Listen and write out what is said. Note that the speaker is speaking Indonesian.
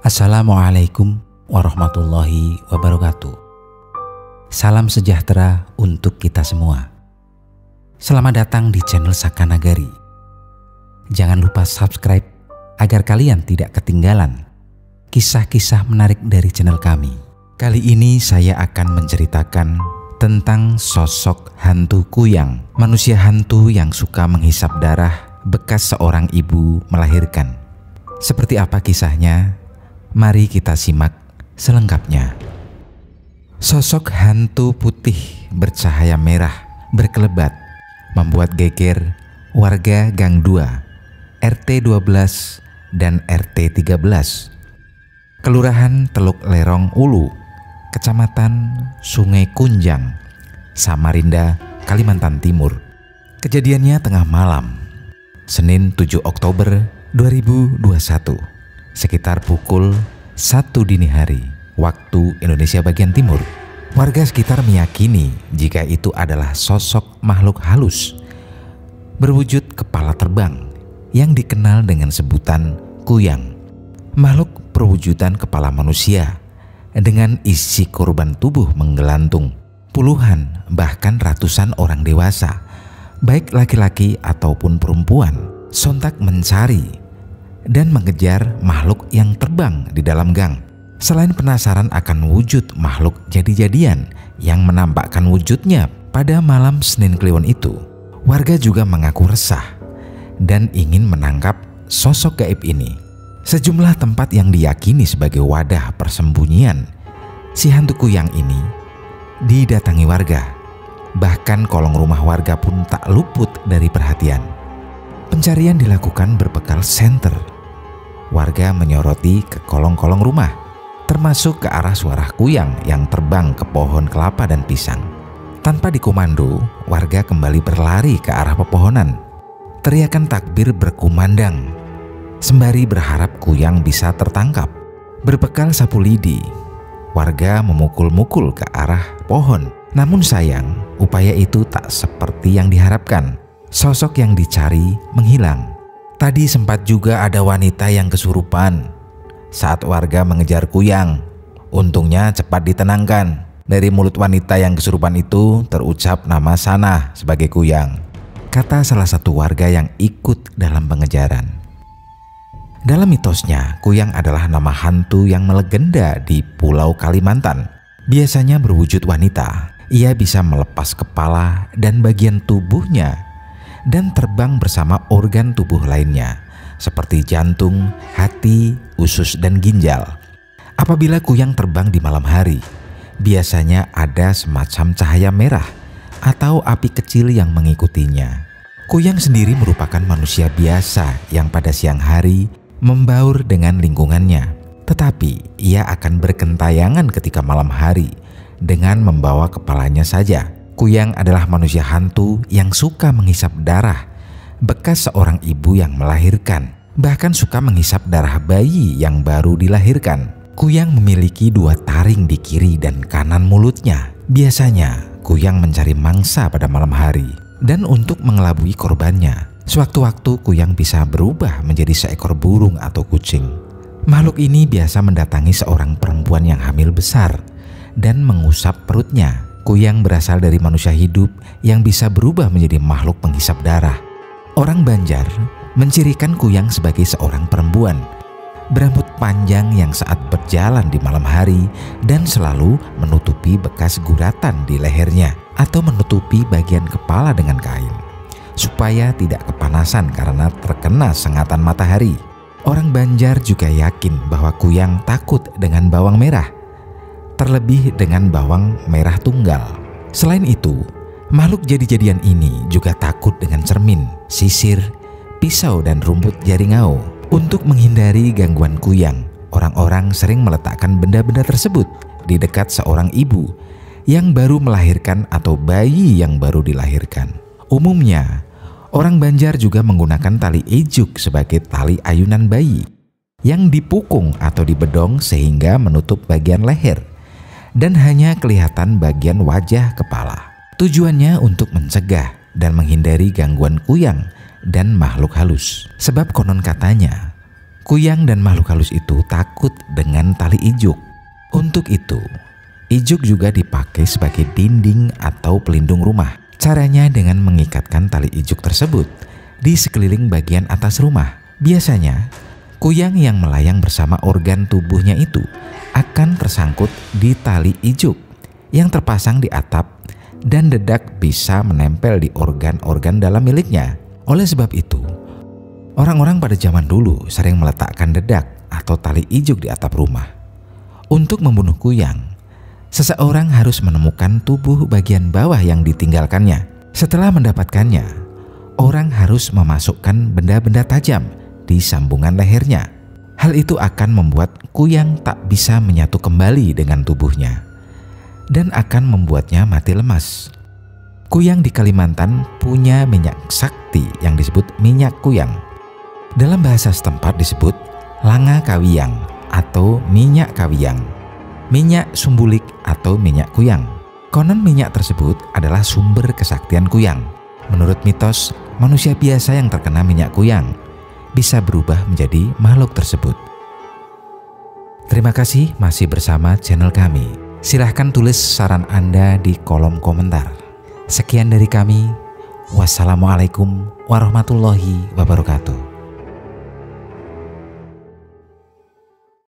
Assalamualaikum warahmatullahi wabarakatuh. Salam sejahtera untuk kita semua. Selamat datang di channel Saka Nagari. Jangan lupa subscribe agar kalian tidak ketinggalan kisah-kisah menarik dari channel kami. Kali ini saya akan menceritakan tentang sosok hantu kuyang, manusia hantu yang suka menghisap darah bekas seorang ibu melahirkan. Seperti apa kisahnya? Mari kita simak selengkapnya. Sosok hantu putih bercahaya merah berkelebat membuat geger warga Gang 2, RT 12 dan RT 13, Kelurahan Teluk Lerong Ulu, Kecamatan Sungai Kunjang, Samarinda, Kalimantan Timur. Kejadiannya tengah malam, Senin 7 Oktober 2021. Sekitar pukul 1 dini hari waktu Indonesia bagian timur. Warga sekitar meyakini jika itu adalah sosok makhluk halus berwujud kepala terbang yang dikenal dengan sebutan kuyang. Makhluk perwujudan kepala manusia dengan isi korban tubuh menggelantung. Puluhan bahkan ratusan orang dewasa, baik laki-laki ataupun perempuan, sontak mencari dan mengejar makhluk yang terbang di dalam gang. Selain penasaran akan wujud makhluk jadi-jadian yang menampakkan wujudnya pada malam Senin Kliwon itu, warga juga mengaku resah dan ingin menangkap sosok gaib ini. Sejumlah tempat yang diyakini sebagai wadah persembunyian si hantu kuyang ini didatangi warga. Bahkan kolong rumah warga pun tak luput dari perhatian. Pencarian dilakukan berbekal senter. Warga menyoroti ke kolong-kolong rumah, termasuk ke arah suara kuyang yang terbang ke pohon kelapa dan pisang. Tanpa dikomando, warga kembali berlari ke arah pepohonan. Teriakan takbir berkumandang, sembari berharap kuyang bisa tertangkap. Berbekal sapu lidi, warga memukul-mukul ke arah pohon. Namun sayang, upaya itu tak seperti yang diharapkan. Sosok yang dicari menghilang. Tadi sempat juga ada wanita yang kesurupan saat warga mengejar kuyang. Untungnya cepat ditenangkan. Dari mulut wanita yang kesurupan itu terucap nama Sanah sebagai kuyang, kata salah satu warga yang ikut dalam pengejaran. Dalam mitosnya, kuyang adalah nama hantu yang melegenda di Pulau Kalimantan. Biasanya berwujud wanita. Ia bisa melepas kepala dan bagian tubuhnya dan terbang bersama organ tubuh lainnya seperti jantung, hati, usus, dan ginjal. Apabila kuyang terbang di malam hari, biasanya ada semacam cahaya merah atau api kecil yang mengikutinya. Kuyang sendiri merupakan manusia biasa yang pada siang hari membaur dengan lingkungannya, tetapi ia akan bergentayangan ketika malam hari dengan membawa kepalanya saja. Kuyang adalah manusia hantu yang suka menghisap darah bekas seorang ibu yang melahirkan, bahkan suka menghisap darah bayi yang baru dilahirkan. Kuyang memiliki 2 taring di kiri dan kanan mulutnya. Biasanya kuyang mencari mangsa pada malam hari dan untuk mengelabui korbannya. Sewaktu-waktu kuyang bisa berubah menjadi seekor burung atau kucing. Makhluk ini biasa mendatangi seorang perempuan yang hamil besar dan mengusap perutnya. Kuyang berasal dari manusia hidup yang bisa berubah menjadi makhluk penghisap darah. Orang Banjar mencirikan kuyang sebagai seorang perempuan berambut panjang yang saat berjalan di malam hari dan selalu menutupi bekas guratan di lehernya atau menutupi bagian kepala dengan kain supaya tidak kepanasan karena terkena sengatan matahari. Orang Banjar juga yakin bahwa kuyang takut dengan bawang merah, terlebih dengan bawang merah tunggal. Selain itu, makhluk jadi-jadian ini juga takut dengan cermin, sisir, pisau, dan rumput jaringau. Untuk menghindari gangguan kuyang, orang-orang sering meletakkan benda-benda tersebut di dekat seorang ibu yang baru melahirkan atau bayi yang baru dilahirkan. Umumnya, orang Banjar juga menggunakan tali ijuk sebagai tali ayunan bayi yang dipukung atau dibedong sehingga menutup bagian leher dan hanya kelihatan bagian wajah kepala. Tujuannya untuk mencegah dan menghindari gangguan kuyang dan makhluk halus. Sebab konon katanya, Kuyang dan makhluk halus itu takut dengan tali ijuk. Untuk itu, ijuk juga dipakai sebagai dinding atau pelindung rumah. Caranya dengan mengikatkan tali ijuk tersebut di sekeliling bagian atas rumah. Biasanya, kuyang yang melayang bersama organ tubuhnya itu akan tersangkut di tali ijuk yang terpasang di atap, dan dedak bisa menempel di organ-organ dalam miliknya. Oleh sebab itu, orang-orang pada zaman dulu sering meletakkan dedak atau tali ijuk di atap rumah. Untuk membunuh kuyang, seseorang harus menemukan tubuh bagian bawah yang ditinggalkannya. Setelah mendapatkannya, orang harus memasukkan benda-benda tajam di sambungan lehernya. Hal itu akan membuat kuyang tak bisa menyatu kembali dengan tubuhnya dan akan membuatnya mati lemas. Kuyang di Kalimantan punya minyak sakti yang disebut minyak kuyang. Dalam bahasa setempat disebut langa kawiyang atau minyak kawiyang, minyak sumbulik atau minyak kuyang. Konon minyak tersebut adalah sumber kesaktian kuyang. Menurut mitos, manusia biasa yang terkena minyak kuyang bisa berubah menjadi makhluk tersebut. Terima kasih masih bersama channel kami. Silahkan tulis saran Anda di kolom komentar. Sekian dari kami. Wassalamualaikum warahmatullahi wabarakatuh.